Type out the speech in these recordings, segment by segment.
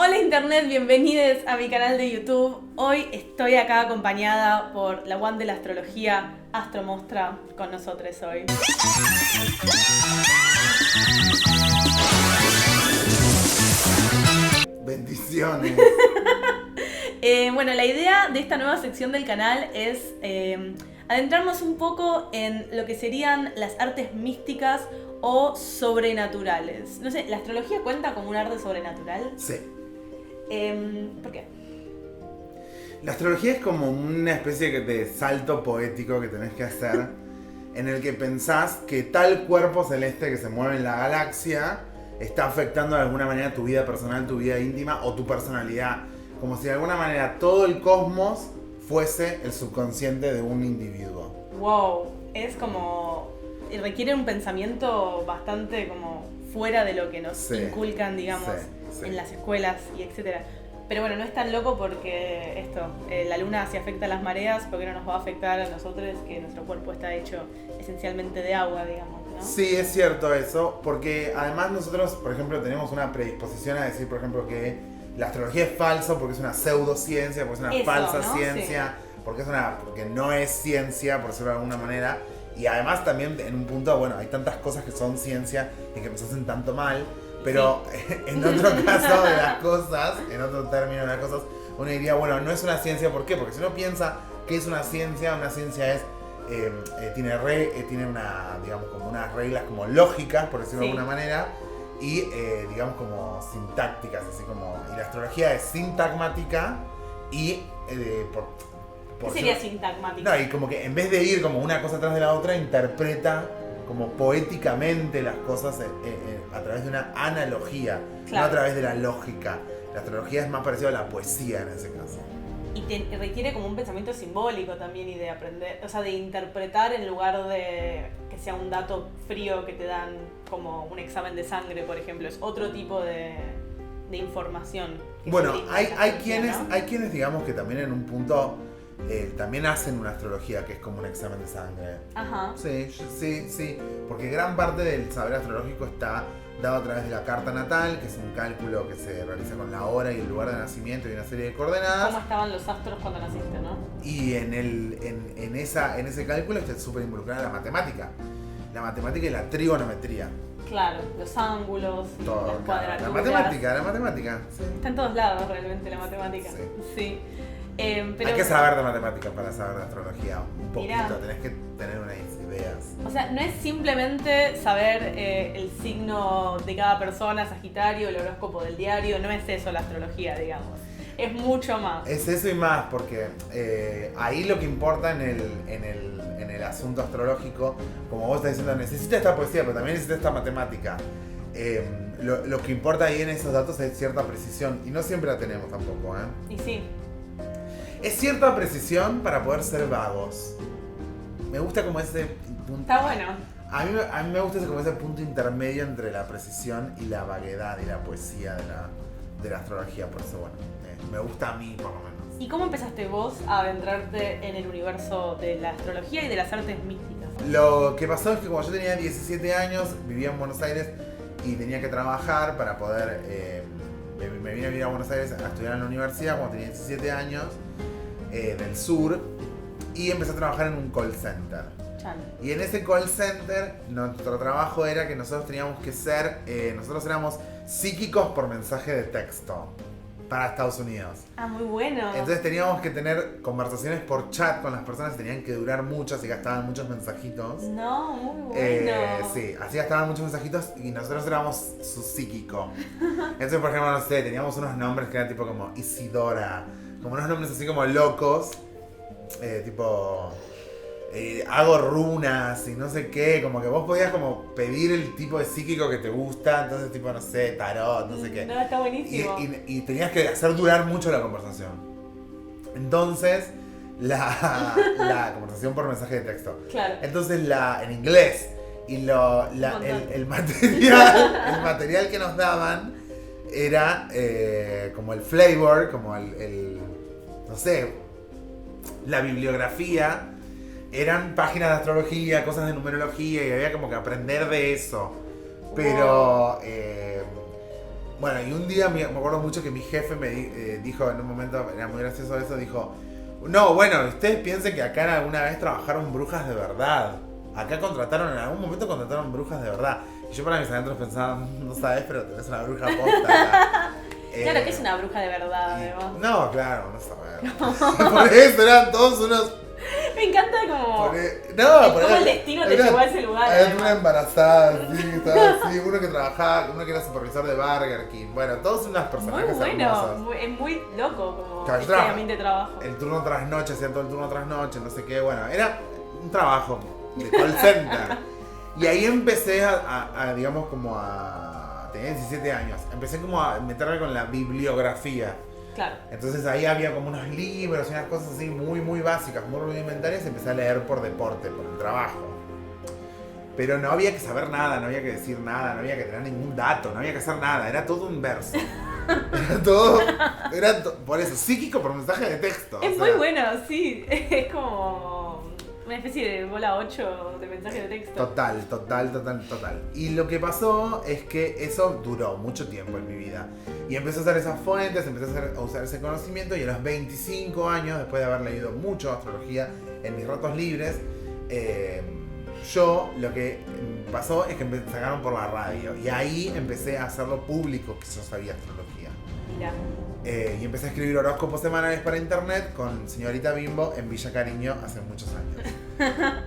Hola Internet, bienvenidos a mi canal de YouTube. Hoy estoy acá acompañada por la One de la astrología, Astro Mostra, con nosotros hoy. Bendiciones. Bueno, la idea de esta nueva sección del canal es adentrarnos un poco en lo que serían las artes místicas o sobrenaturales. No sé, ¿la astrología cuenta como un arte sobrenatural? Sí. ¿Por qué? La astrología es como una especie de salto poético que tenés que hacer en el que pensás que tal cuerpo celeste que se mueve en la galaxia está afectando de alguna manera tu vida personal, tu vida íntima o tu personalidad. Como si de alguna manera todo el cosmos fuese el subconsciente de un individuo. Wow, es como... requiere un pensamiento bastante como fuera de lo que nos inculcan, digamos, en las escuelas y etcétera. Pero bueno, no es tan loco porque la luna si afecta a las mareas, ¿por qué no nos va a afectar a nosotros que nuestro cuerpo está hecho esencialmente de agua, digamos, ¿no? Sí, es cierto eso, porque además nosotros, por ejemplo, tenemos una predisposición a decir, por ejemplo, que la astrología es falso porque es una pseudociencia, porque es una falsa ciencia, porque no es ciencia, por decirlo de alguna manera. Y además también en un punto, bueno, hay tantas cosas que son ciencia y que nos hacen tanto mal, pero en otro caso de las cosas, en otro término de las cosas, uno diría, bueno, no es una ciencia, ¿por qué? Porque si uno piensa que es una ciencia es, tiene una, digamos, como unas reglas como lógicas, por decirlo de alguna manera, y digamos como sintácticas, así como, y la astrología es sintagmática y ¿qué sería sintagmática? No, y como que en vez de ir como una cosa atrás de la otra, interpreta como poéticamente las cosas a través de una analogía, no a través de la lógica. La astrología es más parecida a la poesía en ese caso. Y requiere como un pensamiento simbólico también y de aprender, o sea, de interpretar en lugar de que sea un dato frío que te dan como un examen de sangre, por ejemplo. Es otro tipo de información. Bueno, hay quienes digamos que también en un punto también hacen una astrología que es como un examen de sangre. Ajá. Sí, porque gran parte del saber astrológico está dado a través de la carta natal, que es un cálculo que se realiza con la hora y el lugar de nacimiento y una serie de coordenadas. ¿Cómo estaban los astros cuando naciste, no? Y en ese cálculo está súper involucrada la matemática. La matemática y la trigonometría. Claro, los ángulos, todo, las cuadraturas. La matemática. Sí. Está en todos lados realmente la matemática. Sí. Pero, hay que saber de matemáticas para saber de astrología. Un poquito, mirá, tenés que tener unas ideas. O sea, no es simplemente saber el signo de cada persona, Sagitario, el horóscopo del diario, no es eso la astrología, digamos. Es mucho más. Es eso y más, porque ahí lo que importa en el asunto astrológico, como vos estás diciendo, necesita esta poesía, pero también necesita esta matemática. Lo que importa ahí en esos datos es cierta precisión, y no siempre la tenemos tampoco, ¿eh? Y sí. Es cierta precisión para poder ser vagos. Me gusta como ese punto. Está bueno. A mí me gusta como ese punto intermedio entre la precisión y la vaguedad y la poesía de la astrología. Por eso, bueno, me gusta a mí por lo menos. ¿Y cómo empezaste vos a adentrarte en el universo de la astrología y de las artes místicas? Lo que pasó es que cuando yo tenía 17 años, vivía en Buenos Aires y tenía que trabajar para poder... me vine a vivir a Buenos Aires a estudiar en la universidad cuando tenía 17 años, del sur, y empecé a trabajar en un call center. Y en ese call center, nuestro trabajo era que nosotros teníamos que ser, nosotros éramos psíquicos por mensaje de texto para Estados Unidos. Ah, muy bueno. Entonces teníamos que tener conversaciones por chat con las personas, tenían que durar muchas y gastaban muchos mensajitos. No, muy bueno. Sí, así gastaban muchos mensajitos y nosotros éramos su psíquico. Entonces, por ejemplo, no sé, teníamos unos nombres que eran tipo como Isidora, como unos nombres así como locos, tipo... hago runas y no sé qué, como que vos podías como pedir el tipo de psíquico que te gusta, entonces tipo, no sé, tarot, no sé qué. No, está buenísimo. Y tenías que hacer durar mucho la conversación. Entonces, la conversación por mensaje de texto. Claro. Entonces en inglés. Y el material que nos daban era como el flavor, como no sé, la bibliografía. Eran páginas de astrología, cosas de numerología y había como que aprender de eso. Pero Bueno, y un día me acuerdo mucho que mi jefe me dijo en un momento, era muy gracioso eso, dijo, no, bueno, ustedes piensen que acá alguna vez trabajaron brujas de verdad. Acá en algún momento contrataron brujas de verdad. Y yo para mis adentros pensaba, no sabes, pero tenés una bruja posta acá. Claro, que es una bruja de verdad, además. No, claro, no sabes. Por eso eran todos unos... Me encanta como... Cómo el destino te llevó a ese lugar. Era una embarazada, sí, estaba así, uno que trabajaba, uno que era supervisor de Burger King. Bueno, todos unos personajes muy bueno, hermosos. Es muy loco como claro, ambiente de trabajo. El turno tras noche, hacían todo el turno tras noche, no sé qué. Bueno, era un trabajo de call center. Y ahí empecé digamos, como a... Tenía 17 años. Empecé como a meterme con la bibliografía. Claro. Entonces ahí había como unos libros y unas cosas así muy, muy básicas, muy rudimentarias. Y empecé a leer por deporte, por el trabajo. Pero no había que saber nada, no había que decir nada, no había que tener ningún dato, no había que hacer nada. Era todo un verso. Era todo, por eso, psíquico por mensaje de texto. Es muy bueno, sí. Es como una especie de bola 8 de mensaje de texto. Total. Y lo que pasó es que eso duró mucho tiempo en mi vida. Y empecé a usar esas fuentes, empecé a usar ese conocimiento y a los 25 años, después de haber leído mucho astrología en mis ratos libres, yo lo que pasó es que me sacaron por la radio. Y ahí empecé a hacerlo público que yo sabía astrología. Mira. Y empecé a escribir horóscopos semanales para internet con señorita Bimbo en Villa Cariño hace muchos años.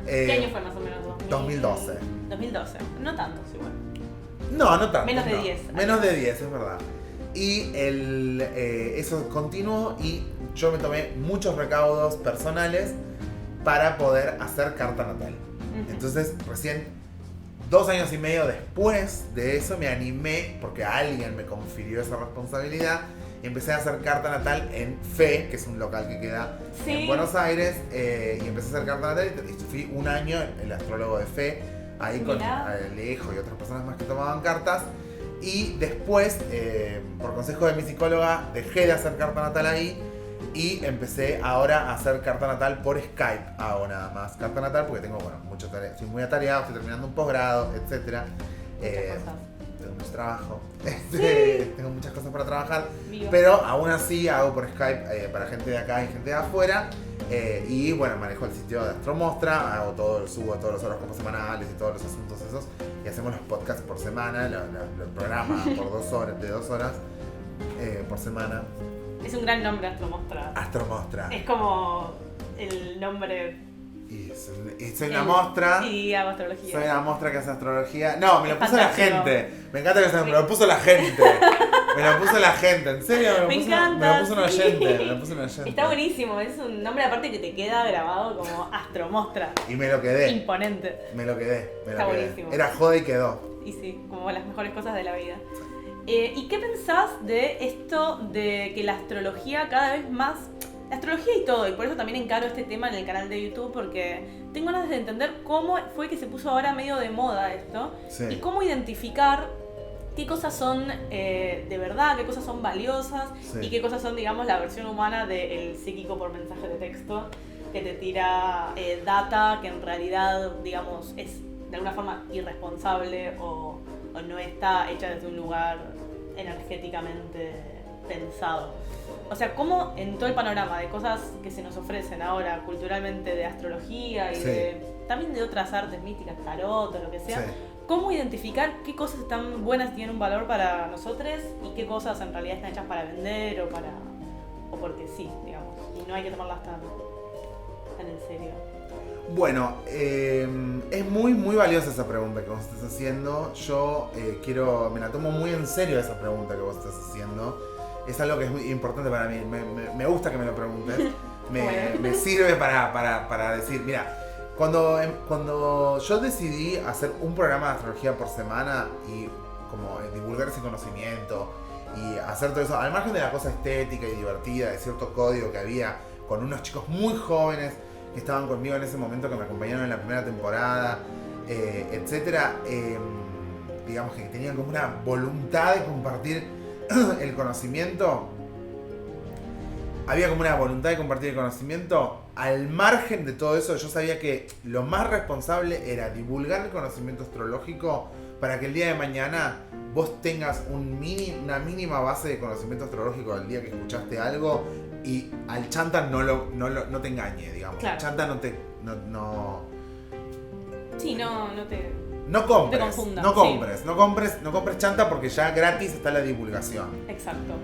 ¿Qué año fue más o menos? 2012. 2012, no tanto, igual. No tanto. Menos de 10. Menos de 10, es verdad. Y eso continuó y yo me tomé muchos recaudos personales para poder hacer carta natal. Entonces, recién 2 años y medio después de eso me animé, porque alguien me confirió esa responsabilidad, y empecé a hacer carta natal en Fe, que es un local que queda en Buenos Aires, y empecé a hacer carta natal y fui un año el astrólogo de Fe, ahí con Alejo y otras personas más que tomaban cartas. Y después, por consejo de mi psicóloga, dejé de hacer carta natal ahí y empecé ahora a hacer carta natal por Skype. Hago nada más carta natal porque tengo, mucho tarea. Estoy muy atareado, estoy terminando un posgrado, etc. Tengo mucho trabajo. Tengo muchas cosas para trabajar. Viva. Pero aún así hago por Skype para gente de acá y gente de afuera. Y manejo el sitio de Astromostra, subo todos los horóscopos semanales y todos los asuntos esos. Y hacemos los podcasts por semana, el programa por 2 horas, de 2 horas por semana. Es un gran nombre, Astromostra. Astromostra. Es como el nombre... Y soy una mostra. Y hago astrología. Soy una mostra que hace astrología. No, me lo puso la gente. Me encanta que me lo puso la gente. Me lo puso la gente, en serio. Me lo puso un oyente. Está buenísimo, es un nombre aparte que te queda grabado como Astromostra. Y me lo quedé. Imponente. Me lo quedé. Está buenísimo. Era joda y quedó. Y sí, como las mejores cosas de la vida. ¿Y qué pensás de esto de que la astrología cada vez más... La astrología y todo, y por eso también encaro este tema en el canal de YouTube, porque tengo ganas de entender cómo fue que se puso ahora medio de moda esto, y cómo identificar qué cosas son de verdad, qué cosas son valiosas, y qué cosas son, digamos, la versión humana del psíquico por mensaje de texto, que te tira data que en realidad, digamos, es de alguna forma irresponsable o no está hecha desde un lugar energéticamente pensado. O sea, cómo en todo el panorama de cosas que se nos ofrecen ahora culturalmente de astrología y también de otras artes místicas, tarot o lo que sea, cómo identificar qué cosas están buenas y tienen un valor para nosotros y qué cosas en realidad están hechas para vender o porque sí, digamos, y no hay que tomarlas tan en serio. Bueno, es muy, muy valiosa esa pregunta que vos estás haciendo. Yo me la tomo muy en serio esa pregunta que vos estás haciendo. Es algo que es muy importante para mí. Me gusta que me lo preguntes. Me sirve para decir, mira, cuando yo decidí hacer un programa de astrología por semana y como divulgar ese conocimiento y hacer todo eso, al margen de la cosa estética y divertida, de cierto código que había con unos chicos muy jóvenes que estaban conmigo en ese momento, que me acompañaron en la primera temporada, etcétera, digamos que tenían como una voluntad de compartir el conocimiento. Había como una voluntad de compartir el conocimiento. Al margen de todo eso, yo sabía que lo más responsable era divulgar el conocimiento astrológico para que el día de mañana vos tengas una mínima base de conocimiento astrológico al día que escuchaste algo y al chanta no te engañe, digamos. Claro. El chanta no te... Sí, no te... No compres, no compres chanta porque ya gratis está la divulgación. Exacto.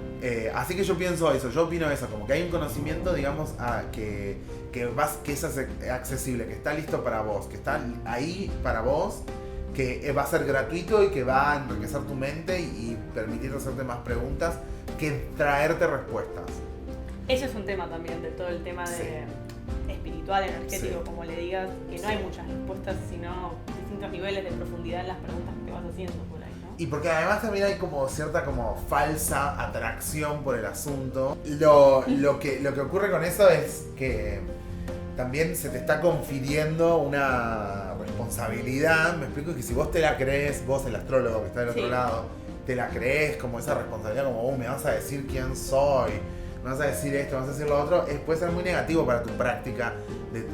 Así que yo pienso eso, yo opino eso, como que hay un conocimiento, digamos, que es accesible, que está listo para vos, que está ahí para vos, que va a ser gratuito y que va a enriquecer tu mente y permitirte hacerte más preguntas que traerte respuestas. Eso es un tema también, de todo el tema de espiritual, energético, como le digas, que no hay muchas respuestas, sino distintos niveles de profundidad en las preguntas que te vas haciendo por ahí, ¿no? Y porque además también hay como cierta como falsa atracción por el asunto. Lo que ocurre con eso es que también se te está confiriendo una responsabilidad, me explico, que si vos te la crees, vos el astrólogo que está del otro lado, te la crees como esa responsabilidad, como me vas a decir quién soy, me vas a decir esto, me vas a decir lo otro, puede ser muy negativo para tu práctica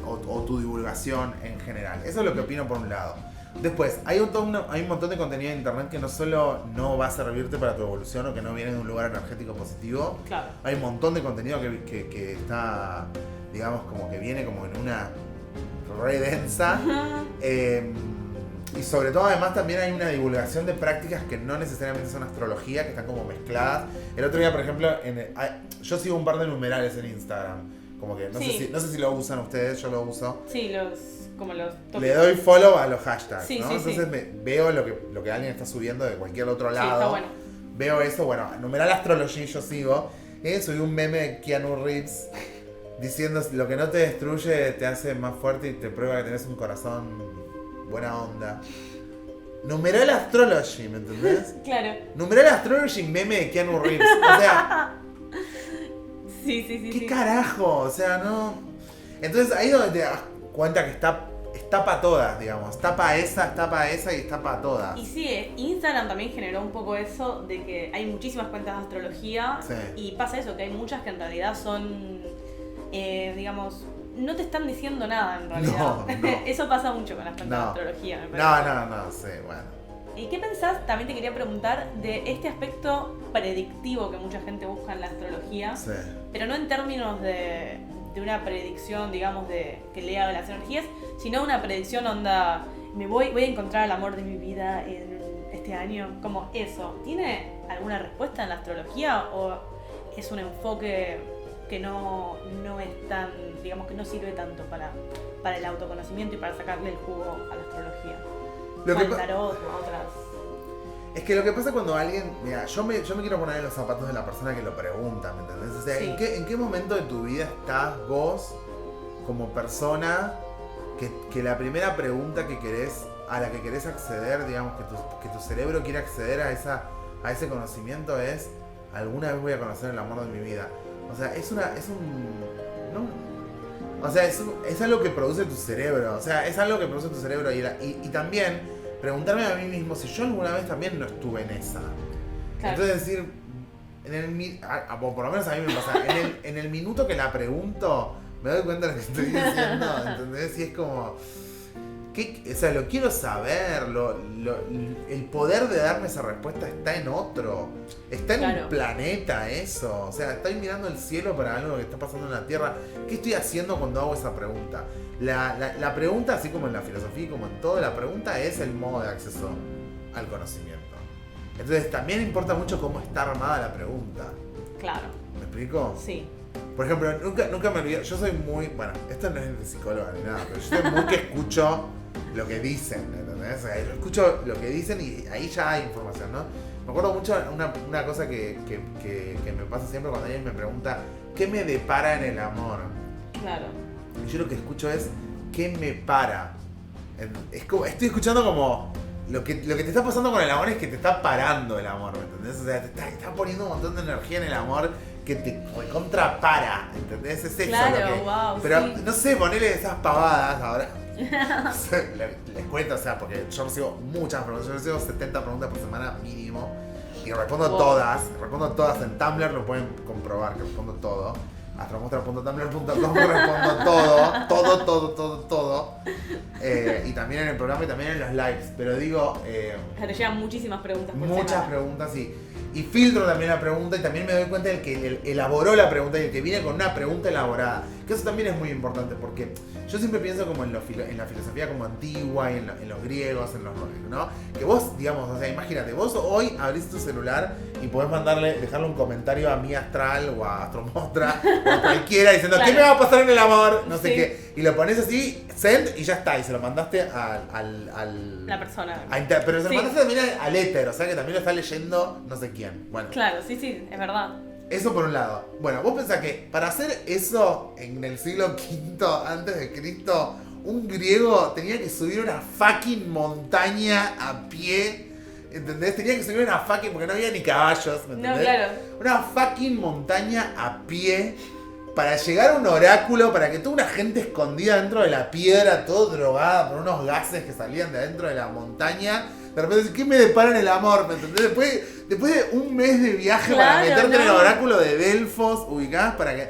o tu divulgación en general. Eso es lo que opino por un lado. Después, hay un montón de contenido en internet que no solo no va a servirte para tu evolución o que no viene de un lugar energético positivo. Claro. Hay un montón de contenido que está, digamos, como que viene como en una re densa. Y sobre todo, además, también hay una divulgación de prácticas que no necesariamente son astrología, que están como mezcladas. El otro día, por ejemplo, yo sigo un par de numerales en Instagram. Como que no sé si lo usan ustedes, yo lo uso. Sí, como los tópicos. Le doy follow a los hashtags, sí, ¿no? Sí, Entonces veo lo que alguien está subiendo de cualquier otro lado. Sí, está bueno. Veo eso, bueno, numeral astrology yo sigo. Subí un meme de Keanu Reeves diciendo lo que no te destruye te hace más fuerte y te prueba que tenés un corazón buena onda. Numeral astrology, ¿me entendés? Claro. Numeral astrology meme de Keanu Reeves. O sea... Sí. ¿Qué carajo? O sea, no... Entonces ahí es donde te das cuenta que está para todas, digamos. Está para esa y está para todas. Y sí, Instagram también generó un poco eso de que hay muchísimas cuentas de astrología. Sí. Y pasa eso, que hay muchas que en realidad son, digamos, no te están diciendo nada en realidad. No. Eso pasa mucho con las cuentas de astrología, me parece. No, sí, bueno. ¿Y qué pensás? También te quería preguntar de este aspecto predictivo que mucha gente busca en la astrología. Sí. Pero no en términos de una predicción, digamos, de que lea las energías, sino una predicción onda, voy a encontrar el amor de mi vida en este año, como eso. ¿Tiene alguna respuesta en la astrología o es un enfoque que no es tan, digamos, que no sirve tanto para el autoconocimiento y para sacarle el jugo a la astrología? Al tarot o a otras. Es que lo que pasa cuando alguien... Mira, yo me quiero poner en los zapatos de la persona que lo pregunta, ¿me entendés? O sea, Sí. ¿en qué momento de tu vida estás vos como persona que la primera pregunta a la que querés acceder, digamos, que tu cerebro quiere acceder a ese conocimiento es alguna vez voy a conocer el amor de mi vida? O sea, es algo que produce tu cerebro. O sea, es algo que produce tu cerebro y también preguntarme a mí mismo si yo alguna vez también no estuve en esa. Claro. Entonces decir, por lo menos a mí me pasa, en el minuto que la pregunto, me doy cuenta de lo que estoy diciendo, ¿entendés? Y es como, o sea, lo quiero saber, el poder de darme esa respuesta está en otro, está en un planeta eso, o sea, estoy mirando el cielo para algo que está pasando en la Tierra. ¿Qué estoy haciendo cuando hago esa pregunta? La pregunta, así como en la filosofía y como en todo, la pregunta es el modo de acceso al conocimiento. Entonces también importa mucho cómo está armada la pregunta. Claro. ¿Me explico? Sí. Por ejemplo, nunca me olvido, yo soy muy, bueno, esto no es de psicóloga ni nada, pero yo soy muy que escucho lo que dicen, ¿entendés? O sea, yo escucho lo que dicen y ahí ya hay información, ¿no? Me acuerdo mucho una cosa que me pasa siempre cuando alguien me pregunta ¿qué me depara en el amor? Claro. Y yo lo que escucho es ¿qué me para? Estoy escuchando como lo que te está pasando con el amor es que te está parando el amor, ¿me entendés? O sea, te está poniendo un montón de energía en el amor que te contrapara, ¿entendés? Es eso. Claro, wow. Pero sí. no sé, ponele esas pavadas ahora. Les cuento, o sea, porque yo recibo muchas preguntas, yo recibo 70 preguntas por semana mínimo y respondo todas en Tumblr, lo pueden comprobar que respondo todo. astromostra.tumblr.com respondo todo. Y también en el programa y también en los lives. Pero digo... Te llegan muchísimas preguntas. Muchas preguntas, y filtro también la pregunta y también me doy cuenta del que elaboró la pregunta y el que viene con una pregunta elaborada. Que eso también es muy importante porque yo siempre pienso como en la filosofía como antigua y en los griegos, ¿no? Que vos, digamos, o sea, imagínate, vos hoy abrís tu celular y podés dejarle un comentario a Mi Astral o a Astromostra o a cualquiera diciendo ¿qué me va a pasar en el amor? No sé qué. Y lo pones así, send, y ya está. Y se lo mandaste la persona. Pero se lo mandaste también al éter, o sea que también lo está leyendo no sé quién. Bueno. Claro, sí, es verdad. Eso por un lado. Bueno, vos pensás que para hacer eso en el siglo V antes de Cristo, un griego tenía que subir una fucking montaña a pie. ¿Entendés? Tenía que subir una fucking... porque no había ni caballos, ¿me entendés? No, claro. Una fucking montaña a pie para llegar a un oráculo, para que toda una gente escondida dentro de la piedra, todo drogada por unos gases que salían de adentro de la montaña, de repente, ¿qué me depara en el amor? ¿Me entendés? Después de un mes de viaje para meterte en el oráculo de Delfos, ubicás, para que...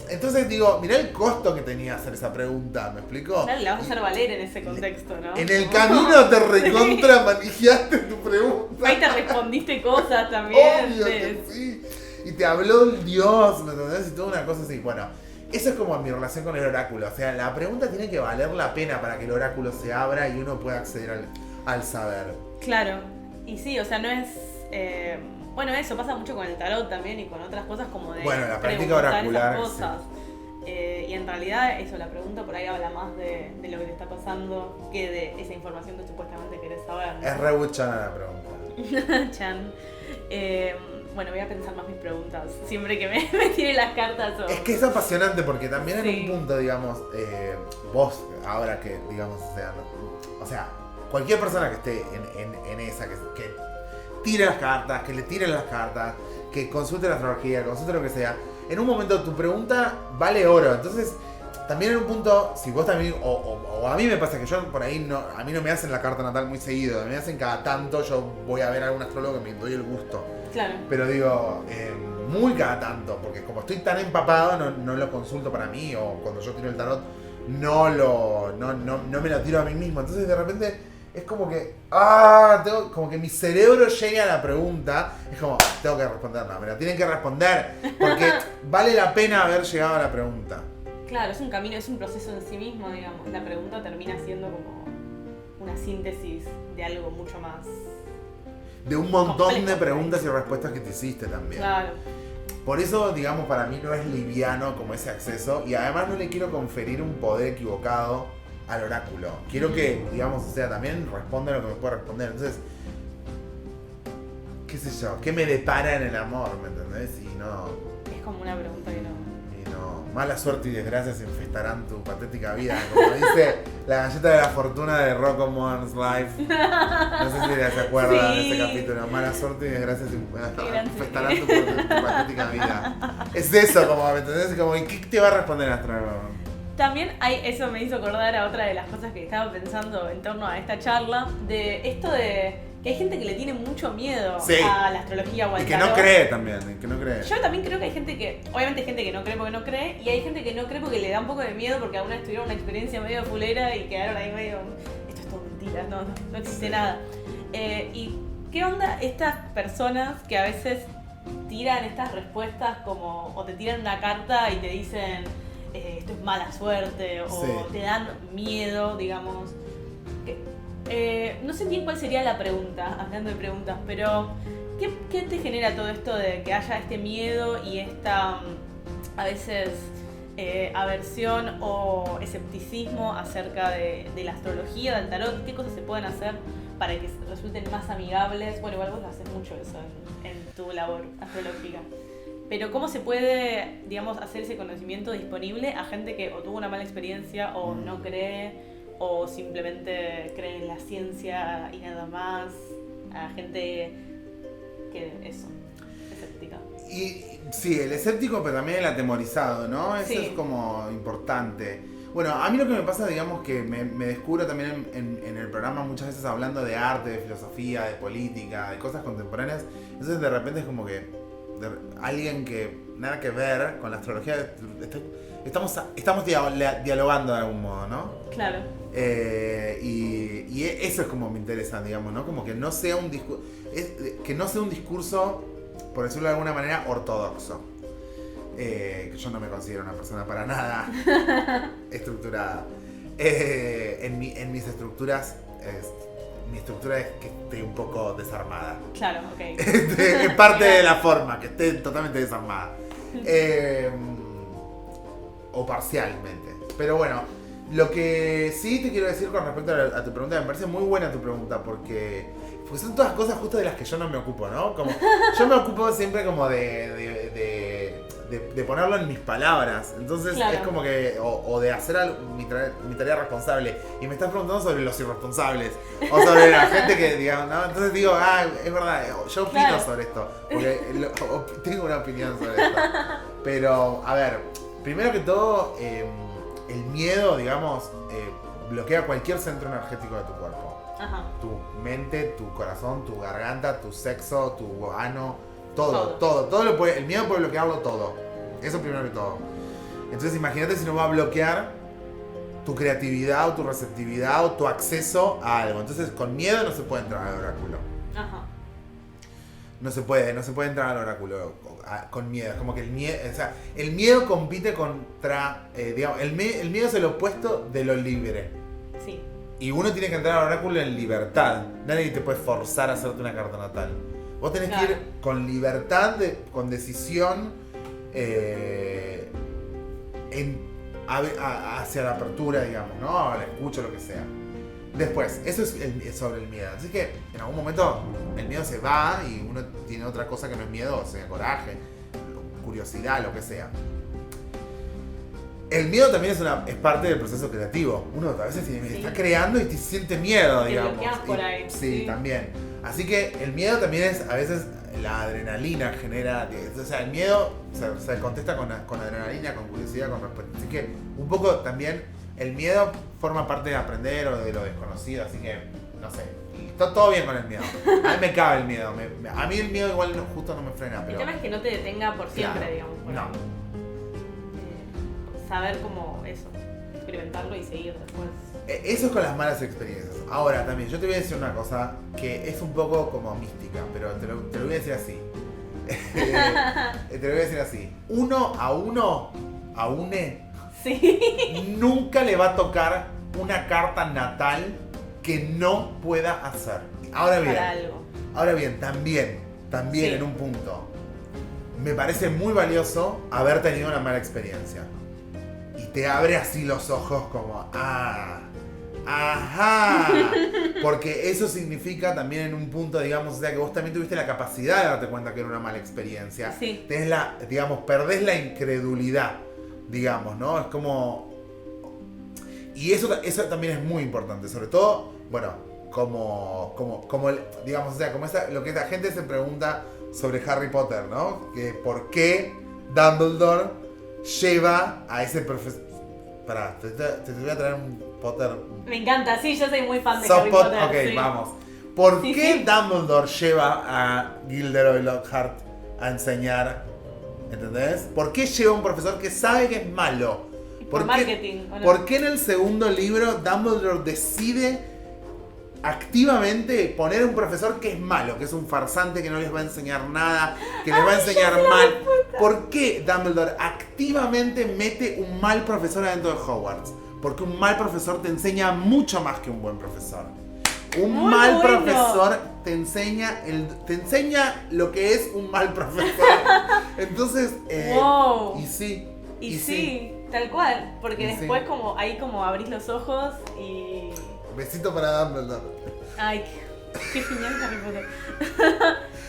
Entonces digo, mirá el costo que tenía hacer esa pregunta, ¿me explico? Claro, la vas a hacer valer en ese contexto, ¿no? En el camino te recontra manijeaste tu pregunta. Ahí te respondiste cosas también. Obvio que sí. Y te habló el Dios, ¿me entendés? Y toda una cosa así. Bueno, eso es como mi relación con el oráculo. O sea, la pregunta tiene que valer la pena para que el oráculo se abra y uno pueda acceder al saber. Claro. Y sí, o sea, no es... bueno, eso pasa mucho con el tarot también y con otras cosas como de... Bueno, la práctica oracular. Esas cosas. Sí. Y en realidad eso, la pregunta por ahí habla más de lo que te está pasando que de esa información que supuestamente querés saber, ¿no? Es re buchana la pregunta. Chan. Bueno, voy a pensar más mis preguntas. Siempre que me tire las cartas. Es que es apasionante porque también en un punto, digamos, vos, ahora que, digamos, o sea, cualquier persona que esté en esa, que tire las cartas, que le tire las cartas, que consulte la astrología, que consulte lo que sea, en un momento tu pregunta vale oro. Entonces, también en un punto, si vos también, o a mí me pasa que yo por ahí, a mí no me hacen la carta natal muy seguido, me hacen cada tanto, yo voy a ver a algún astrólogo que me doy el gusto. Claro. Pero digo, muy cada tanto, porque como estoy tan empapado, no lo consulto para mí, o cuando yo tiro el tarot, no me lo tiro a mí mismo. Entonces de repente es como que, como que mi cerebro llega a la pregunta, es como, tengo que responder, no, me lo tienen que responder, porque vale la pena haber llegado a la pregunta. Claro, es un camino, es un proceso en sí mismo, digamos. La pregunta termina siendo como una síntesis de algo mucho más... de un montón complejo, de preguntas y respuestas que te hiciste también. Claro. Por eso, digamos, para mí no es liviano como ese acceso, y además no le quiero conferir un poder equivocado al oráculo. Quiero que, digamos, o sea, también responda lo que me puede responder. Entonces, qué sé yo, ¿qué me depara en el amor? ¿Me entendés? Y no... Es como una pregunta que no... Mala suerte y desgracias infestarán tu patética vida, como dice la galleta de la fortuna de Rocco Modern's Life. No sé si se acuerdan de ese capítulo. Mala suerte y desgracias infestarán tu patética vida. Es eso, como, ¿me entendés? Como, ¿y qué te va a responder el astrólogo? También eso me hizo acordar a otra de las cosas que estaba pensando en torno a esta charla, de esto de que hay gente que le tiene mucho miedo a la astrología o al tarot. Y que no cree también, que no cree. Yo también creo que hay gente que, obviamente hay gente que no cree porque no cree, y hay gente que no cree porque le da un poco de miedo porque alguna vez tuvieron una experiencia medio fulera y quedaron ahí medio, esto es todo mentira, no existe nada. ¿Y qué onda estas personas que a veces tiran estas respuestas como, o te tiran una carta y te dicen... esto es mala suerte, o te dan miedo, digamos. No sé bien cuál sería la pregunta, hablando de preguntas, pero ¿qué te genera todo esto de que haya este miedo y esta, a veces, aversión o escepticismo acerca de la astrología, del tarot? ¿Qué cosas se pueden hacer para que resulten más amigables? Bueno, igual vos haces mucho eso en tu labor astrológica. Pero ¿cómo se puede, digamos, hacer ese conocimiento disponible a gente que o tuvo una mala experiencia o no cree o simplemente cree en la ciencia y nada más? A gente que eso, escéptica. Y sí, el escéptico, pero también el atemorizado, ¿no? Eso es como importante. Bueno, a mí lo que me pasa, digamos, que me descubro también en el programa muchas veces hablando de arte, de filosofía, de política, de cosas contemporáneas. Entonces de repente es como que alguien que nada que ver con la astrología. Estamos dialogando de algún modo, ¿no? Claro. Y eso es como me interesa, digamos, ¿no? Como que no sea un discurso, por decirlo de alguna manera, ortodoxo. Que yo no me considero una persona para nada estructurada. En mis estructuras, mi estructura es que esté un poco desarmada. Claro, ok. Es parte de la forma, que esté totalmente desarmada. O parcialmente. Pero bueno, lo que sí te quiero decir con respecto a tu pregunta, me parece muy buena tu pregunta, porque son todas cosas justo de las que yo no me ocupo, ¿no? Como, yo me ocupo siempre como de ponerlo en mis palabras. Entonces claro. Es como que, o de hacer mi tarea responsable. Y me estás preguntando sobre los irresponsables. O sobre la gente que, digamos, ¿no? Entonces digo, es verdad, yo opino claro. Sobre esto. Porque tengo una opinión sobre esto. Pero, a ver, primero que todo, el miedo, digamos, bloquea cualquier centro energético de tu cuerpo. Ajá. Tu mente, tu corazón, tu garganta, tu sexo, tu ano. Todo el miedo puede bloquearlo todo. Eso primero que todo. Entonces imagínate si no va a bloquear tu creatividad o tu receptividad o tu acceso a algo. Entonces con miedo no se puede entrar al oráculo. Ajá. No se puede entrar al oráculo con miedo. Es como que el miedo compite contra, digamos, el miedo es el opuesto de lo libre. Sí. Y uno tiene que entrar al oráculo en libertad. Nadie te puede forzar a hacerte una carta natal. Vos tenés claro. Que ir con libertad, con decisión, hacia la apertura, digamos, ¿no? A la escucha, lo que sea. Después, eso es sobre el miedo. Así que en algún momento el miedo se va y uno tiene otra cosa que no es miedo, o sea, coraje, curiosidad, lo que sea. El miedo también es parte del proceso creativo. Uno a veces está creando y te siente miedo, digamos. Por ahí. Sí, también. Así que el miedo también es, a veces, la adrenalina genera... O sea, el miedo se contesta con adrenalina, con curiosidad, con respeto. Así que un poco también el miedo forma parte de aprender o de lo desconocido. Así que, no sé, está todo bien con el miedo. A mí me cabe el miedo. A mí el miedo igual justo no me frena. Pero... El tema es que no te detenga por siempre, claro, digamos. No. Saber cómo eso, experimentarlo y seguir después. Eso es con las malas experiencias. Ahora también, yo te voy a decir una cosa que es un poco como mística, pero te lo voy a decir así. Te lo voy a decir así. Uno a une, sí. Nunca le va a tocar una carta natal que no pueda hacer. Ahora bien, también sí. En un punto, me parece muy valioso haber tenido una mala experiencia. Y te abre así los ojos como, ajá, porque eso significa también en un punto, digamos, o sea, que vos también tuviste la capacidad de darte cuenta que era una mala experiencia. Sí. Perdés la incredulidad, digamos, ¿no? Es como... Y eso también es muy importante, sobre todo, bueno, como digamos, o sea, como lo que la gente se pregunta sobre Harry Potter, ¿no? Que por qué Dumbledore lleva a ese profesor... Pará, te voy a traer un Potter... Me encanta, sí, yo soy muy fan de Harry Potter. Ok, sí. Vamos. ¿Por qué Dumbledore lleva a Gilderoy Lockhart a enseñar? ¿Entendés? ¿Por qué lleva a un profesor que sabe que es malo? Por marketing. ¿no? ¿Por qué en el segundo libro Dumbledore decide activamente poner a un profesor que es malo, que es un farsante, que no les va a enseñar nada, que les va a enseñar mal? ¿Por qué Dumbledore activamente mete un mal profesor adentro de Hogwarts? Porque un mal profesor te enseña mucho más que un buen profesor. Un mal profesor te enseña lo que es un mal profesor. Entonces, wow. Y sí, tal cual. Porque después como abrís los ojos y... Besito para Dumbledore. Ay, qué genial Harry Potter.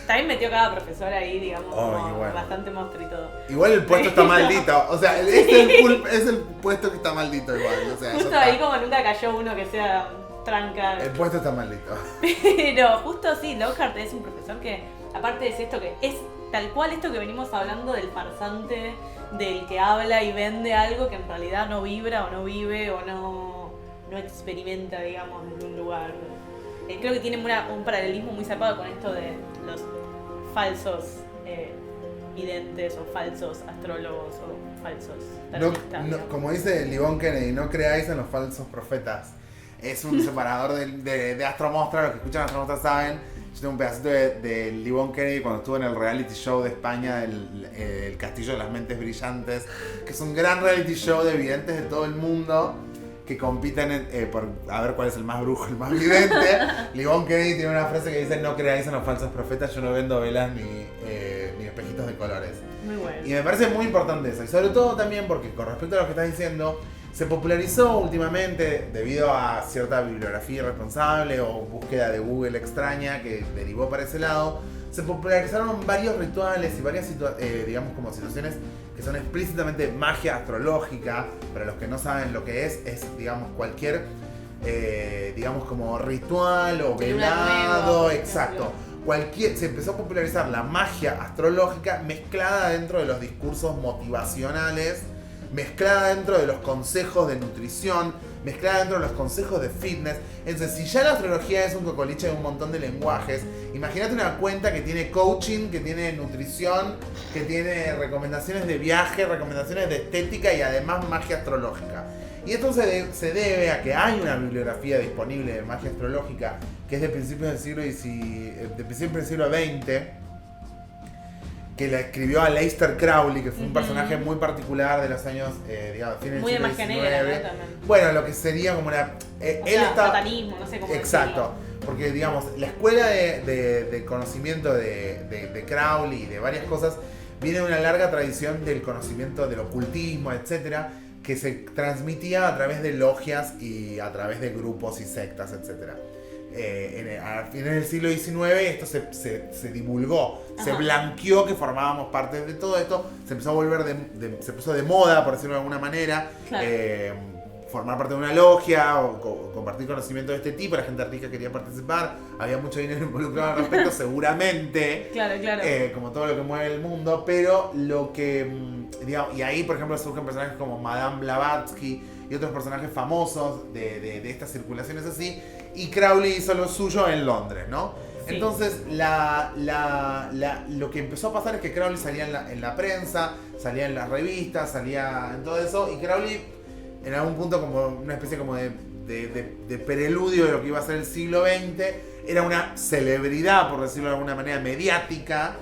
También metió cada profesor ahí, digamos, bastante monstruo y todo. Igual el puesto está maldito. O sea, es el puesto que está maldito igual. O sea, justo ahí como nunca cayó uno que sea tranca. El puesto está maldito. Pero justo sí, Lockhart es un profesor que, aparte es esto que es tal cual esto que venimos hablando del farsante, del que habla y vende algo que en realidad no vibra o no vive o no experimenta, digamos, desde un lugar. Creo que tiene un paralelismo muy zarpado con esto de los falsos videntes o falsos astrólogos o falsos tarotista. Como dice Livon Kennedy, no creáis en los falsos profetas. Es un separador de Astromostra. Los que escuchan Astromostra saben. Yo tengo un pedacito de Livon Kennedy cuando estuvo en el reality show de España, el Castillo de las Mentes Brillantes, que es un gran reality show de videntes de todo el mundo que compiten por a ver cuál es el más brujo, el más vidente. Livon Kennedy tiene una frase que dice: no creáis en los falsos profetas, yo no vendo velas ni espejitos de colores. Muy bueno. Y me parece muy importante eso, y sobre todo también porque con respecto a lo que estás diciendo, se popularizó últimamente debido a cierta bibliografía irresponsable o búsqueda de Google extraña que derivó para ese lado. Se popularizaron varios rituales y varias digamos como situaciones que son explícitamente magia astrológica. Para los que no saben lo que es digamos cualquier digamos como ritual o velado, exacto. Se empezó a popularizar la magia astrológica mezclada dentro de los discursos motivacionales, mezclada dentro de los consejos de nutrición, mezclada dentro de los consejos de fitness. Entonces, si ya la astrología es un cocoliche de un montón de lenguajes, imagínate una cuenta que tiene coaching, que tiene nutrición, que tiene recomendaciones de viaje, recomendaciones de estética y además magia astrológica. Y esto se debe a que hay una bibliografía disponible de magia astrológica que es de principios del siglo XX, que la escribió Aleister Crowley, que fue un personaje muy particular de los años, digamos, fines del siglo XIX. Negra, ¿no? También. Bueno, lo que sería como una... él está... satanismo, no sé cómo exacto, decirlo. porque digamos, la escuela de conocimiento de Crowley y de varias cosas viene de una larga tradición del conocimiento del ocultismo, etcétera, que se transmitía a través de logias y a través de grupos y sectas, etcétera. A fines del siglo XIX esto se divulgó, se blanqueó que formábamos parte de todo esto, se empezó a volver se puso de moda, por decirlo de alguna manera, claro. Formar parte de una logia o compartir conocimiento de este tipo. La gente rica quería participar, había mucho dinero involucrado al respecto, seguramente, claro. Como todo lo que mueve el mundo, pero lo que, digamos, y ahí por ejemplo surgen personajes como Madame Blavatsky y otros personajes famosos de estas circulaciones así, y Crowley hizo lo suyo en Londres, ¿no? Sí. Entonces, lo que empezó a pasar es que Crowley salía en la prensa, salía en las revistas, salía en todo eso, y Crowley, en algún punto, como una especie como de preludio de lo que iba a ser el siglo XX, era una celebridad, por decirlo de alguna manera, mediática,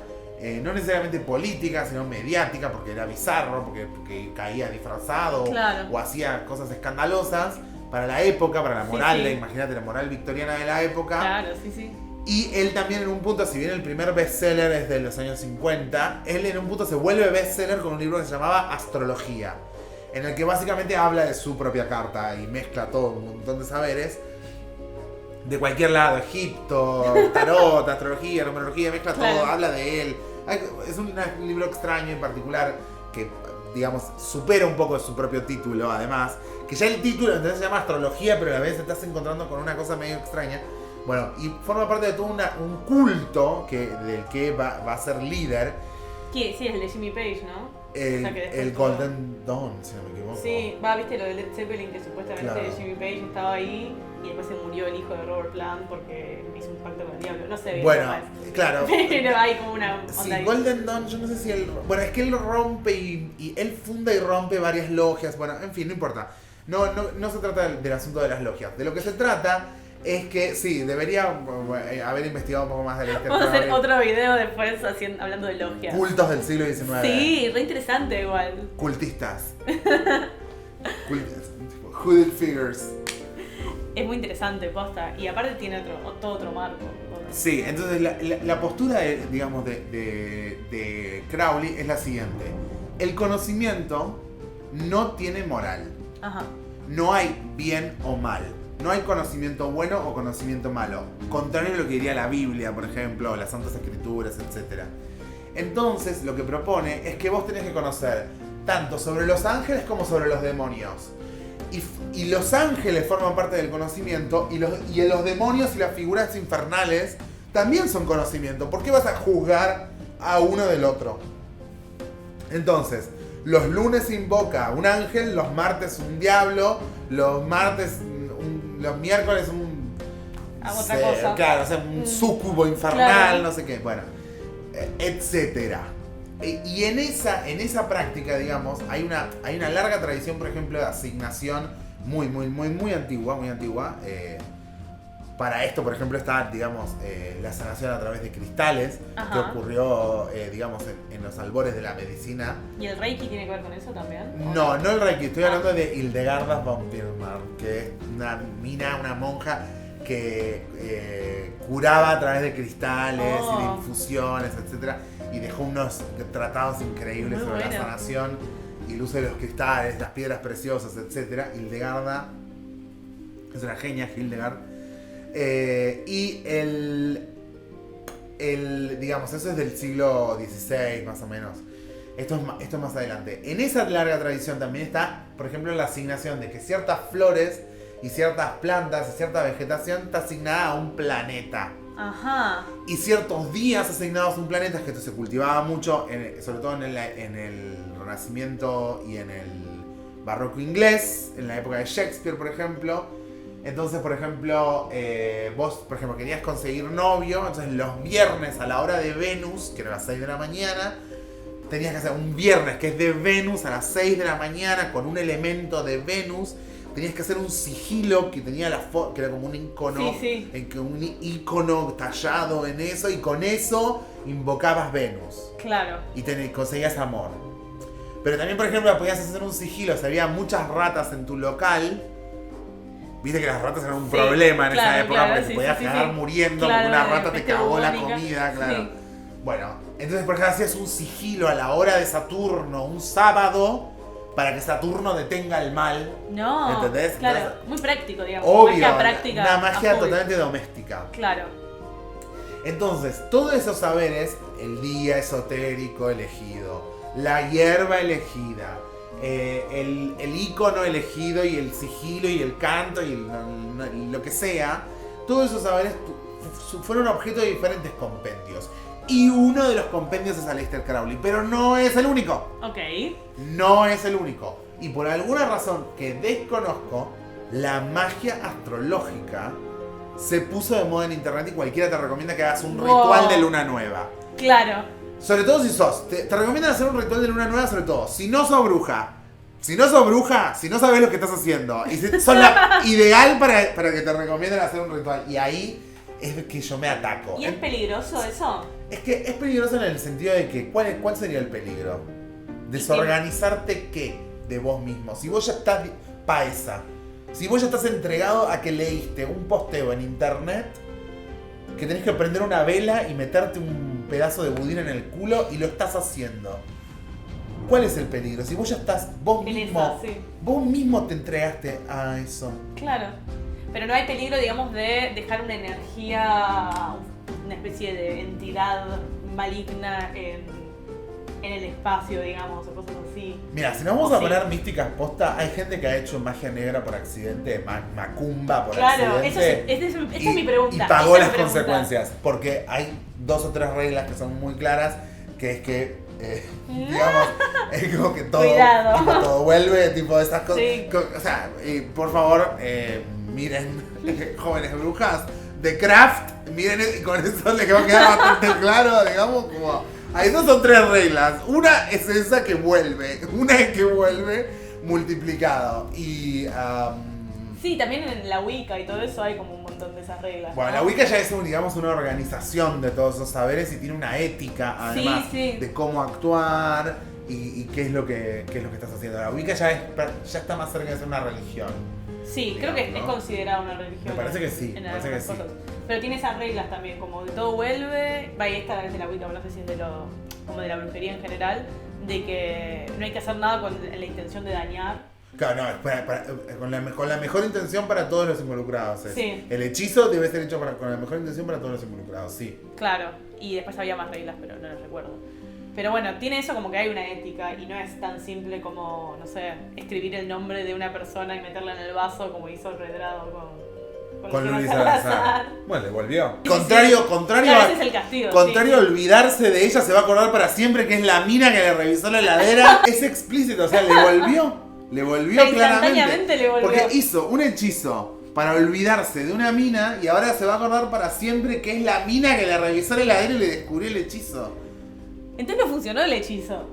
no necesariamente política, sino mediática, porque era bizarro, porque caía disfrazado, claro, o hacía cosas escandalosas para la época, para la moral, sí. Imagínate la moral victoriana de la época. Claro, sí. Y él también en un punto, si bien el primer bestseller es de los años 50, él en un punto se vuelve bestseller con un libro que se llamaba Astrología, en el que básicamente habla de su propia carta y mezcla todo un montón de saberes de cualquier lado, Egipto, tarot, astrología, numerología, mezcla todo, claro, habla de él. Es un libro extraño en particular que, digamos, supera un poco de su propio título, además, que ya el título entonces se llama Astrología, pero a la vez te estás encontrando con una cosa medio extraña. Bueno, y forma parte de todo un culto del que va a ser líder. Sí, es el de Jimmy Page, ¿no? El Golden Dawn, si no me equivoco. Sí, viste lo de Led Zeppelin, que supuestamente claro, Jimmy Page estaba ahí y después se murió el hijo de Robert Plant porque hizo un pacto con el diablo. No sé bien. Bueno, claro. Pero hay como una onda. Sí, Golden Dawn, yo no sé si él... Bueno, es que él rompe y él funda y rompe varias logias. Bueno, en fin, no importa. No se trata del asunto de las logias. De lo que se trata es que, sí, debería haber investigado un poco más de la historia. Vamos a hacer otro video después hablando de logias. Cultos del siglo XIX. Sí, re interesante igual. Cultistas. Hooded figures. Es muy interesante, posta. Y aparte tiene todo otro marco. Sí, entonces la postura de Crowley es la siguiente. El conocimiento no tiene moral. Ajá. No hay bien o mal. No hay conocimiento bueno o conocimiento malo. Contrario a lo que diría la Biblia, por ejemplo, o las Santas Escrituras, etc. Entonces, lo que propone es que vos tenés que conocer tanto sobre los ángeles como sobre los demonios. Y los ángeles forman parte del conocimiento y los demonios y las figuras infernales también son conocimiento. ¿Por qué vas a juzgar a uno del otro? Entonces, los lunes invoca un ángel, los martes un diablo, los miércoles otra cosa. Claro, o sea, un súcubo infernal, claro, no sé qué, bueno, etcétera. Y en esa práctica, digamos, hay una larga tradición, por ejemplo, de asignación muy antigua. Para esto, por ejemplo, está, digamos, la sanación a través de cristales, que ocurrió, digamos, en los albores de la medicina. ¿Y el Reiki tiene que ver con eso también? No el Reiki, estoy hablando de Hildegarda von Bingen, que es una monja que curaba a través de cristales y de infusiones, etc. Y dejó unos tratados increíbles sobre la sanación y el uso de los cristales, las piedras preciosas, etc. Hildegarda es una genia, Hildegard. Y digamos, eso es del siglo XVI más o menos. Esto es más adelante. En esa larga tradición también está, por ejemplo, la asignación de que ciertas flores y ciertas plantas y cierta vegetación está asignada a un planeta. Ajá. Y ciertos días asignados a un planeta, que esto se cultivaba mucho, sobre todo en el Renacimiento y en el Barroco inglés, en la época de Shakespeare, por ejemplo. Entonces, por ejemplo, vos, por ejemplo, querías conseguir novio, entonces los viernes a la hora de Venus, que era a las 6 de la mañana, tenías que hacer un viernes que es de Venus a las 6 de la mañana con un elemento de Venus. Tenías que hacer un sigilo que tenía que era como un icono, un icono tallado en eso, y con eso invocabas Venus. Claro. Y conseguías amor. Pero también, por ejemplo, podías hacer un sigilo si había muchas ratas en tu local. Viste que las ratas eran un problema en esa época, porque te podías quedar muriendo porque una rata te cagó la comida, claro. Sí. Bueno, entonces, por ejemplo, hacías un sigilo a la hora de Saturno, un sábado, para que Saturno detenga el mal. No, ¿entendés? Claro, entonces, muy práctico, digamos. Obvio, magia práctica. Una magia totalmente doméstica. Claro. Entonces, todos esos saberes, el día esotérico elegido, la hierba elegida, el ícono elegido y el sigilo y el canto y lo que sea, todos esos saberes fueron objeto de diferentes compendios. Y uno de los compendios es Aleister Crowley, pero no es el único. Ok. No es el único. Y por alguna razón que desconozco, la magia astrológica se puso de moda en internet y cualquiera te recomienda que hagas un ritual de luna nueva. Claro. Sobre todo si sos. Te recomiendan hacer un ritual de luna nueva, sobre todo si no sos bruja. Si no sos bruja, si no sabes lo que estás haciendo. Y sos la ideal para que te recomienden hacer un ritual. Y ahí es que yo me ataco. ¿Y es peligroso eso? Es que es peligroso en el sentido de que ¿cuál sería el peligro? Desorganizarte qué de vos mismo. Si vos ya estás paesa, si vos ya estás entregado a que leíste un posteo en internet que tenés que prender una vela y meterte un pedazo de budín en el culo y lo estás haciendo. ¿Cuál es el peligro? Si vos ya estás vos mismo te entregaste a eso. Claro. Pero no hay peligro, digamos, de dejar una energía, una especie de entidad maligna en el espacio, digamos, o cosas así. Mira, si nos vamos a poner místicas posta, hay gente que ha hecho magia negra por accidente, macumba por accidente. Claro, esa es mi pregunta. Y pagó las consecuencias, porque hay 2 o 3 reglas que son muy claras, que es que, digamos, es como que todo vuelve, tipo de esas cosas. Sí. O sea, por favor, miren, jóvenes brujas, The Craft, miren, y con eso les va a quedar bastante claro, digamos, como... Hay 2 o 3 reglas. Una es esa que vuelve. Una es que vuelve multiplicado. Y... sí, también en la Wicca y todo eso hay como un montón de esas reglas. Bueno, ¿no? La Wicca ya es, digamos, una organización de todos esos saberes y tiene una ética, además, de cómo actuar y qué es lo que estás haciendo. La Wicca ya está más cerca de ser una religión. Sí, digamos, creo que ¿no? Es considerada una religión. Me parece que sí. Pero tiene esas reglas también, como de todo vuelve, y esta es de la Wicca, no sé si es como de la brujería en general, de que no hay que hacer nada con la intención de dañar. Claro, no, con la mejor intención para todos los involucrados. Sí. El hechizo debe ser hecho con la mejor intención para todos los involucrados, sí. Claro, y después había más reglas, pero no las recuerdo. Pero bueno, tiene eso como que hay una ética y no es tan simple como, no sé, escribir el nombre de una persona y meterla en el vaso como hizo Redrado con Luis Salazar. Bueno, le volvió. Contrario ese es el castigo, contrario a olvidarse de ella, se va a acordar para siempre que es la mina que le revisó la heladera. Es explícito, o sea, le volvió claramente. Le volvió. Porque hizo un hechizo para olvidarse de una mina y ahora se va a acordar para siempre que es la mina que le revisó la heladera y le descubrió el hechizo. Entonces no funcionó el hechizo.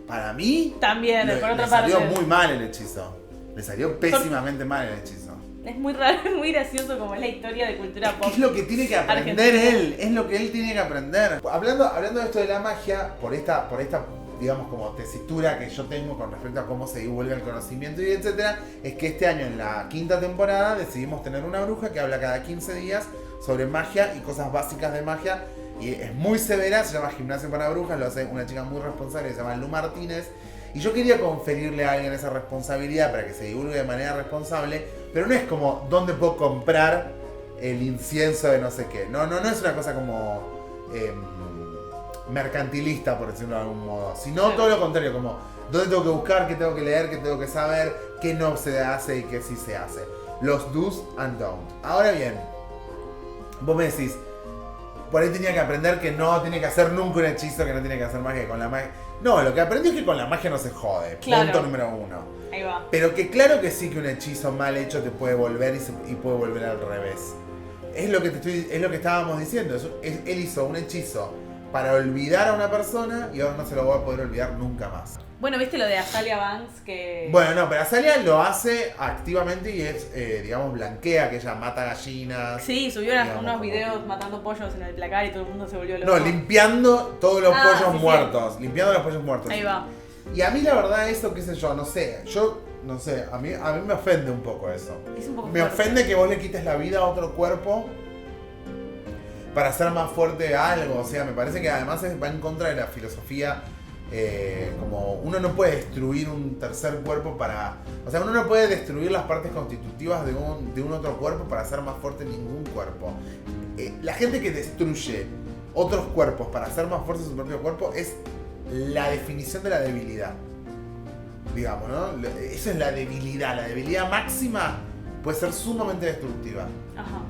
Para mí, también, por otra parte. Le salió muy mal el hechizo. Le salió pésimamente mal el hechizo. Es muy raro, es muy gracioso como es la historia de cultura pop. Es lo que tiene que aprender él, es lo que él tiene que aprender. Hablando de esto de la magia, por esta digamos como tesitura que yo tengo con respecto a cómo se divulga el conocimiento y etcétera, es que este año en la 5ª temporada decidimos tener una bruja que habla cada 15 días sobre magia y cosas básicas de magia. Y es muy severa, se llama Gimnasia para Brujas, lo hace una chica muy responsable que se llama Lu Martínez. Y yo quería conferirle a alguien esa responsabilidad para que se divulgue de manera responsable, pero no es como dónde puedo comprar el incienso de no sé qué. No es una cosa como mercantilista, por decirlo de algún modo, sino todo lo contrario, como dónde tengo que buscar, qué tengo que leer, qué tengo que saber, qué no se hace y qué sí se hace. Los do's and don'ts. Ahora bien, vos me decís, por ahí tenía que aprender que no tiene que hacer nunca un hechizo, que no tiene que hacer magia con la magia. No, lo que aprendí es que con la magia no se jode. Claro. Punto número 1. Ahí va. Pero que claro que sí que un hechizo mal hecho te puede volver y puede volver al revés. Es lo que estábamos diciendo. Él hizo un hechizo para olvidar a una persona y ahora no se lo va a poder olvidar nunca más. Bueno, ¿viste lo de Azalia Banks? Que... Bueno, no, pero Azalia lo hace activamente y es, digamos, blanquea, que ella mata gallinas. Sí, subió unos videos matando pollos en el placar y todo el mundo se volvió loco. No, limpiando todos los pollos muertos. Sí. Limpiando los pollos muertos. Ahí va. Y a mí la verdad eso, qué sé yo, no sé. A mí me ofende un poco eso. Es un poco me ofende que vos le quites la vida a otro cuerpo para hacer más fuerte algo. O sea, me parece que además va en contra de la filosofía. Como uno no puede destruir un tercer cuerpo para... O sea, uno no puede destruir las partes constitutivas de un otro cuerpo para hacer más fuerte ningún cuerpo. La gente que destruye otros cuerpos para hacer más fuerte su propio cuerpo es la definición de la debilidad. Digamos, ¿no? Eso es la debilidad. La debilidad máxima puede ser sumamente destructiva. Ajá.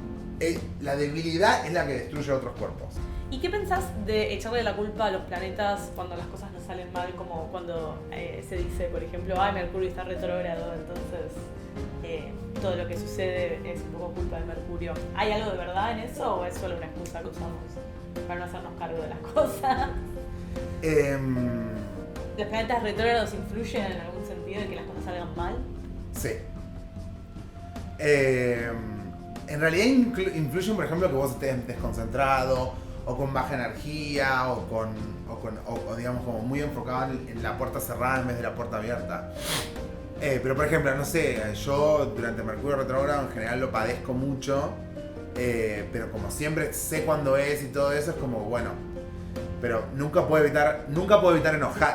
La debilidad es la que destruye otros cuerpos. ¿Y qué pensás de echarle la culpa a los planetas cuando las cosas no salen mal? Como cuando se dice, por ejemplo, Mercurio está retrógrado, entonces todo lo que sucede es un poco culpa de Mercurio. ¿Hay algo de verdad en eso o es solo una excusa que usamos para no hacernos cargo de las cosas? ¿Los planetas retrógrados influyen en algún sentido en que las cosas salgan mal? Sí. En realidad influyen, por ejemplo, que vos estés desconcentrado, o con baja energía, o digamos como muy enfocado en la puerta cerrada en vez de la puerta abierta. Pero por ejemplo, no sé, yo durante Mercurio retrógrado en general lo padezco mucho, pero como siempre sé cuándo es y todo eso, es como bueno, pero nunca puedo evitar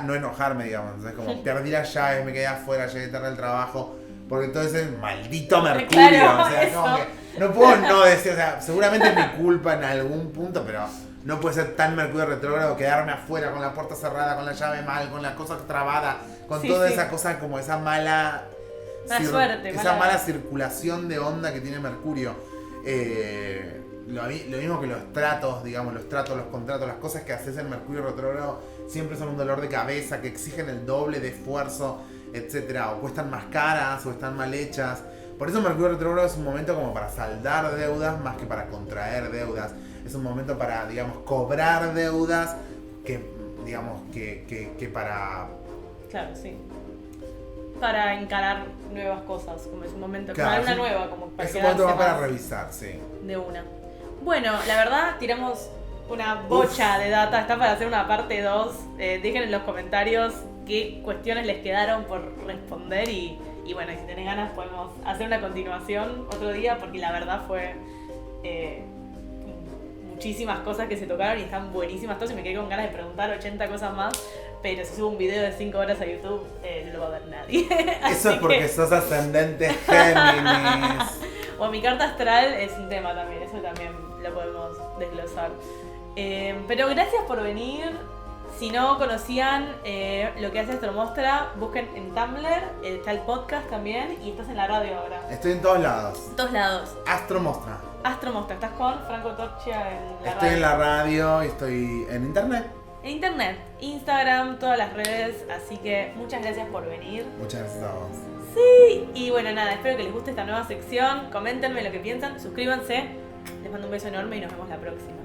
no enojarme, digamos. Entonces como perdí las llaves, me quedé afuera, llegué tarde al trabajo, porque entonces maldito Mercurio, claro, o sea, es como que no puedo no decir, o sea, seguramente es mi culpa en algún punto, pero no puede ser tan Mercurio retrógrado, quedarme afuera con la puerta cerrada, con la llave mal, con la cosa trabada, con toda esa cosa como esa mala mala circulación de onda que tiene Mercurio. Lo mismo que los tratos, digamos, los contratos, las cosas que haces en Mercurio retrógrado siempre son un dolor de cabeza, que exigen el doble de esfuerzo, etcétera, o cuestan más caras o están mal hechas. Por eso Mercurio retrógrado es un momento como para saldar deudas más que para contraer deudas. Es un momento para, digamos, cobrar deudas que, digamos, que para... Claro, sí. Para encarar nuevas cosas, como es un momento, claro, una nueva, como para es un momento más para revisar, sí. De una. Bueno, la verdad, tiramos una bocha de data, está para hacer una parte 2. Dejen en los comentarios qué cuestiones les quedaron por responder y bueno, si tenés ganas podemos hacer una continuación otro día, porque la verdad fue muchísimas cosas que se tocaron y están buenísimas todas y me quedé con ganas de preguntar 80 cosas más, pero si subo un video de 5 horas a YouTube no lo va a ver nadie. Eso es porque sos ascendente Géminis. O mi carta astral es un tema también, eso también lo podemos desglosar. Pero gracias por venir. Si no conocían lo que hace Astromostra, busquen en Tumblr, está el podcast también y estás en la radio ahora. Estoy en todos lados. En todos lados. Astromostra. Astromostra, estás con Franco Torchia en la radio. Estoy en la radio y estoy en internet. En internet, Instagram, todas las redes, así que muchas gracias por venir. Muchas gracias a vos. Sí, y bueno, nada, espero que les guste esta nueva sección, coméntenme lo que piensan, suscríbanse, les mando un beso enorme y nos vemos la próxima.